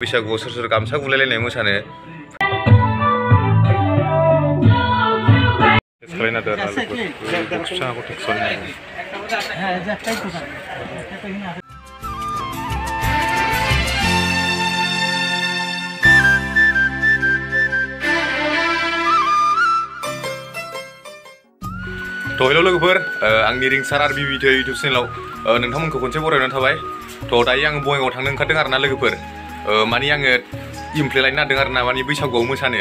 बैसागुआव सोर सोर गामसा गुलायलायनाय मोसानो खालायना दोन तो हेलो लोगोफोर आंनि रिंसार आरबि भिडिअ इउटुब चेनेलाव नोंथांमोनखौ खनसे बरायनानै थाबाय तो दायो आं बङाइगाव थांनो ओंखारदों आरोना लोगोफोर माने आङो इमप्ले लायनो नागिरदों आरोना माने बैसागुआव मोसानो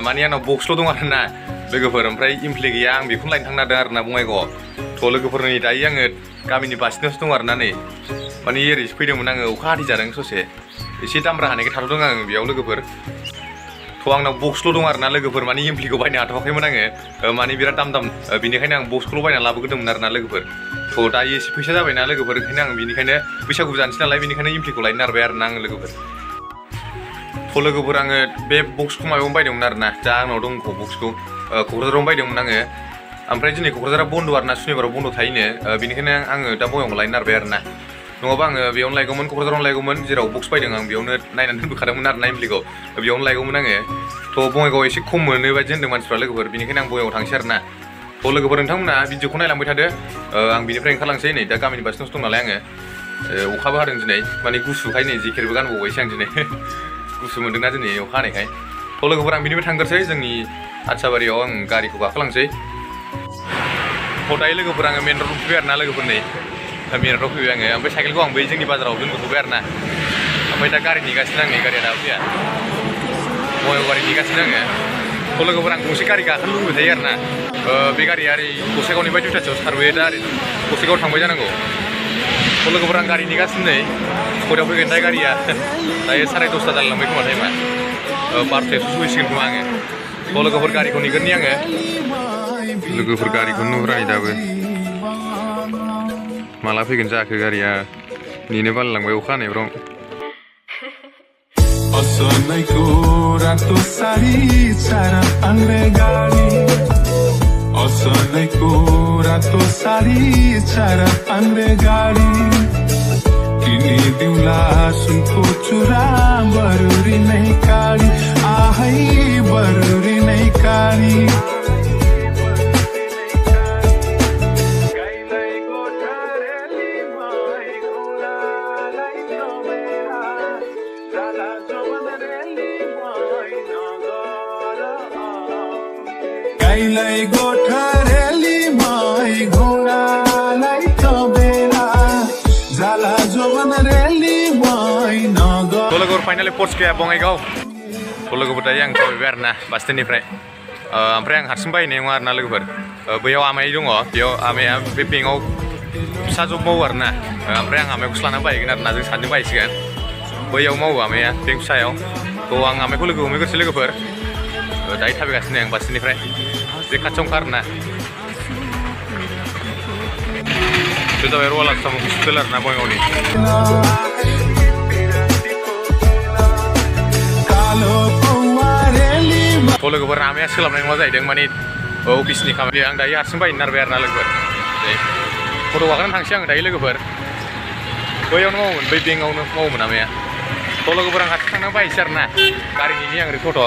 माने आंनाव बक्सल' दं आरोना लोगोफोर ओमफ्राय इमप्ले गैया आं बेखौनो लायनो थांनो नागिरदों आरोना बङाइगावआव तो लोगोफोर नै दायो आङो गामिनि बासिनावसो दं आरोना नै माने ओरैसो फैदोंमोन आङो अखा हादै जादों ससे एसे दामब्रा हानायखाय थाथ'दों आं बेयाव लोगोफोर तो आंनाव बक्सल' दं आरोना लोगोफोर माने इमप्लेखौ बायनो हाथ'वाखैमोन आङो माने बिराद दाम बेनिखायनो आं बक्सखौल' बायना लाबोग्रोदोंमोन आरोना लोगोफोर तो दायो एसे फैसा जाबायना लोगोफोर ओंखायनो आं बेनिखायनो बैसागु जानोसै नालाय बेनिखायनो इमप्लेखौ लायनो नागिरबाय आरोना आङो लोगोफोर तो लोगोफोर आङो बे बक्सखौ माबायावनो बायदोंमोन आरोना दा आंनाव दं बक्सखौ क'क्राझारावनो बायदोंमोन आङो ओमफ्राय दिनै क'क्राझारा बन्द' आरोना सुनिबाराव बन्द' थायोनो बेनिखायनो आङो दा बङाइगावआव लायनो नागिरबाय आरोना नङाबा आङो बेयावनो लायगौमोन क'क्राझारावनो लायगौमोन जेराव बक्स बायदों आं बेयावनो नायनानै दोनबोखादोंमोन आरोना इमप्लेखौ बेयावनो लायगौमोन आङो तो बङाइगावआव एसे खम मोनो बायदि होनदों मानसिफ्रा लोगोफोर बेनिखायनो आं बङाइगावआव थांसै आरोना तो लोगोफोर नोंथांमोना भिडिअखौ नायलांबाय थादो आं बिनिफ्राय ओंखारलांसै नै दा गामिनि बासिनावसो दं नालाय आङो अखाबो हादों दिनै माने गुसुखाय नै जेकेटबो गानबावबायसो आं दिनै गुसु मोनदोंना दिनै अखा हानायखाय तो लोगोफोर आं बिनिफ्राय थांग्रोसै जोंनि आदसाबारियाव आं गारिखौ गाखोलांसै तो दायो लोगोफोर आङो मेन र'डआव फैबाय आरोना लोगोफोर नै मेन र'डआव फैबाय आङो ओमफ्राय साइकेलखौ आं बै जोंनि बाजाराव दोनबोथ'बाय आरोना ओमफ्राय दा गारि नेगासिनो आं नै गारिया दाबो फैया बङाइगाव गारि नेगासिनो आङो तो लोगोफोर आं गंसे गारि गाखोनो लुबैबाय थायो आरोना बे गारिया ओरै गसाइगावनिफ्राय दुइथासोआव खारबोयो दा ओरै गसाइगाव थांबाय जानांगौ तो लोगोफोर आं गारि नेगासिनो नै खयथायाव फैगोन थाय गारिया दायो 10:30 जालांबाय खोमा टाइमा 12थायावसो सफैसिगोन खोमा आङो तो लोगोफोर गारिखौ नेगोरनि आङो लोगोफोर गारिखौ नुहुरा दाबो माला फैगोन जाखो गारिया नेनो बालायलांबाय अखा हानायफ्राव असलैको रातो साडी चारा आंग्रे गाडी असलैको रातो साडी चारा आंग्रे गाडी किनिदिउँला सुनको चुरा बरुरी नै काडी आहै बरुरी नै काडी गाईलाई गोठरेली मै घोडालाई तबेला जाला जोवन रेली मै नगर तो लोगोफोर फाइनालि पस्ट गया बङाइगाव तो लोगोफोर दायो आं फैबाय आरोना बास स्टेन्डनिफ्राय ओमफ्राय आं हारसिं बायनाय नङा आरोना लोगोफोर बैयाव आमाइ दङ बेयाव आमाया बे बेंकआव फिसा जब मावो आरोना ओमफ्राय आं आमाइखौसो लानानै बायहैगोन आरोना जों सानैजों बायहैसिगोन बैयाव मावो आमाया बेंक फिसायाव तो आं आमाइखौ लोगो हमहैग्रोसै लोगोफोर दायो थाबायगासिनो आं बास स्टेन्डनिफ्राय बे खाथियावनो आरोना बे जाबाय रवाल आसाम हस्पिटाल आरोना बङाइगावनि तो लोगोफोर आमाया सोलाबनाय नङा जाहैदों माने अफिसनि खामानि आं दायो हारसिं बायनो नागिरबाय आरोना लोगोफोर फट' गाखोनानै थांसै आङो दायो लोगोफोर बैयावनो मावोमोन बै बेंकआवनो मावोमोन आमाया तो लोगोफोर आं हारसिं थांनानै बायहैसै आरोना गारिनि आं ओरै फट'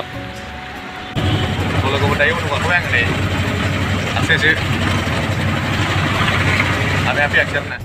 लोगोफोर दायो फट' गाखोबाय आङो नै आस्तेसो आमाया फैयाखिसै आरोना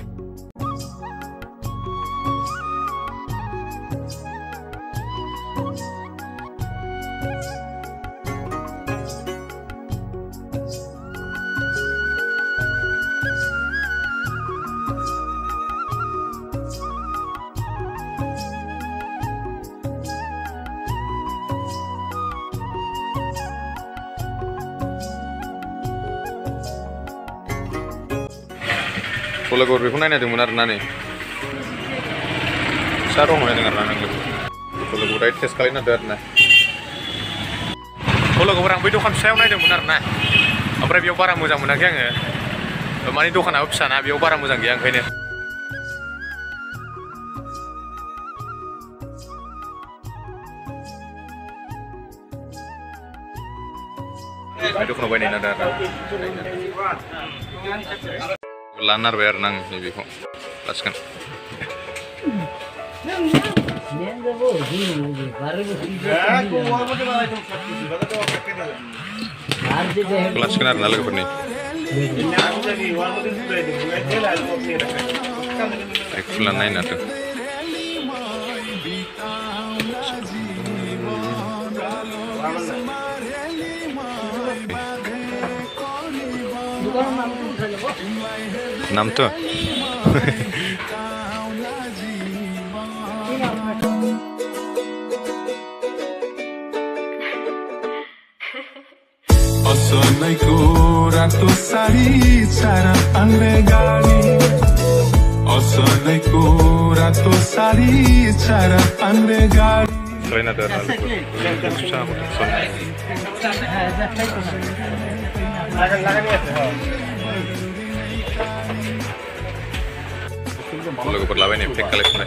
तो लोगोफोर बेखौ नायनायदोंमोन आरोना नै फिसा रं नायदों आरोना नों तो लोगोफोर दायो टेस्ट खालायनो नागिरदों आरोना तो लोगोफोर आं बै दखान फिसायाव नायदोंमोन आरोना ओमफ्राय बेयाव बारा मोजां मोनाखै आङो माने दखानाबो फिसाना बेयाव बारा मोजां गैया ओंखायनो दखानाव बायनाय नागिरदों आरोना लानो नागिरबाय आरोना आं नैबेखौ लासिगोन Kelaskan arna logoper nih. Fulan naik tuh. Enam tuh. Osonaiku ratu sari cara angregali. Osonaiku ratu sari cara angregali. Selain ada logo berlawan nih, pick kali mana?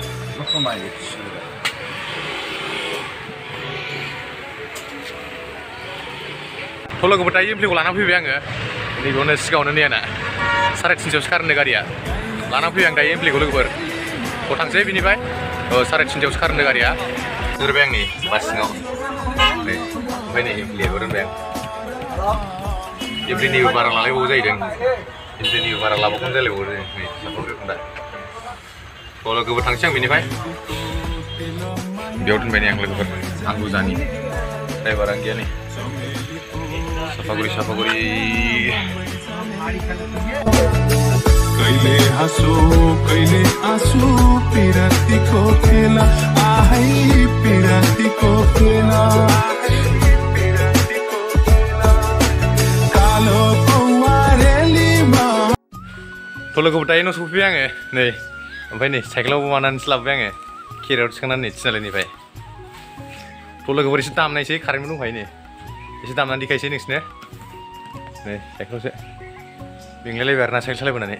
Kalau gue bertanya, beli lana pipi yang enggak? Ini gue nasi kau nih anak. Saret cincau sekarang negara ya. Lana pipi yang daya beli gue ber. Kotang saya bini bay. Saret cincau sekarang negara ya. Sudah bayang nih, pas ngau. Nih, apa nih beli orang bayang? Ya beli nih barang lalai bau jadi deng. Ini nih barang lama pun jadi bau deh. Nih, siapa gue pun dah. Kalau gue bertang siang bini bay. Biarin bay yang lebih ber. Aku zani. Saya barang dia nih. Siapa guri Kaile asu pirati ko khela ahai pirati ko khela kalo kawareli ma Tolo ko betayin no supi yang nih apa ini cycle pemanan slab yang kira harus kena nih channel ini bay Tolo ko berisi tam nih sih karim nu bay nih isi tam nanti kayak sini nih nih cycle sih bingung lebar na cycle benar nih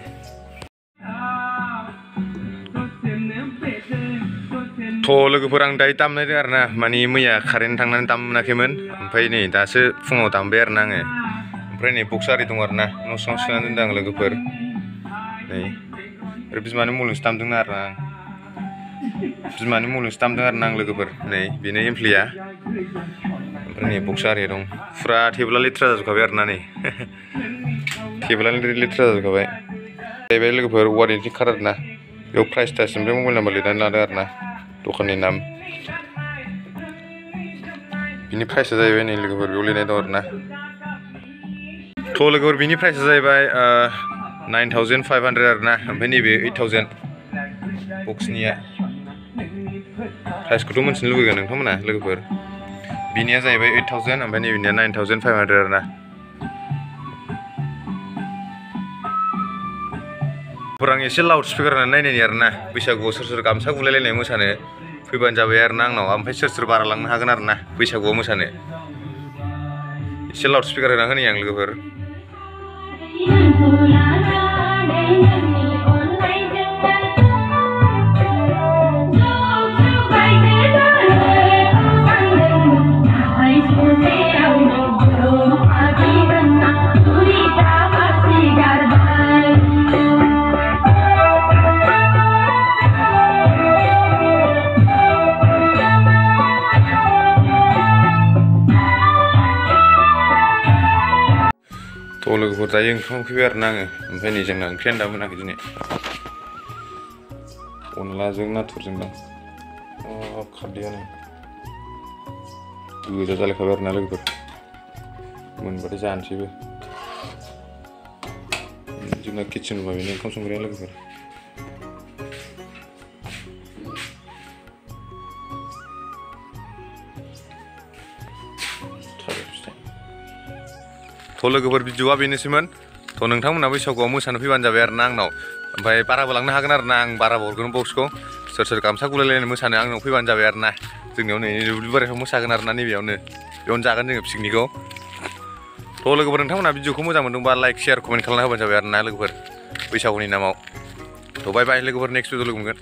Tolo ko perang dai tam nih karena mani muya karin tangan tam nakemen sampai nih dasu fungo tam ber nang sampai nih buksari tuh warna nusong siang tendang logo per nih Rebis mana mulus tam dengar nang Rebis mana mulus tam dengar nang logo per nih bini implia sampai nih buksari dong fra tebla litra juga ber nih tebla litra juga bay tebla logo per war ini karat nah yo price test sampai mau nambah lidan ladar nah Tukan enam. Bini price aja ini logo per boleh nih tuh nah. Tuh logo bini price aja by 9,500 nah, sampai nih be 8,000 box nih ya. Price kudu mencin logo kan, kamu nah logo per. Bini aja by 8,000, sampai nih bini 9,500 nah. Perang isi loudspeaker nana ini arna bisa gue sur kamsa gue lele nih musane fiban jawa arna nang ampai sur bara lang hagan arna bisa gue musane isi loudspeaker nana nih yang lebih ber Tolo ko tayeng kong kiwer nang ampai ni jeng nang kren da mana kini onla jeng na tur jeng nang oh khadiya nih dua jajal kabar na lagi ber mun pada jalan sih be jeng kitchen ba ini kong sungguh lagi ber Tolo ko berbijuwa bini siman, to nengtang mana bisa gua musan piban jaber nang nau, sampai para bolang nah hagan nang para bolgun boxko, ser kamsa gulele musan ang nau piban jaber nah, jengnya ini dulu bare musagan arna nih biaune, bion jagan jengnya psik niko, tolo ko nengtang mana bijuku musan mendung bar like share komen kalna piban jaber nah logo ber, bisa guni namau, to bye bye logo ber next video logo mungkin.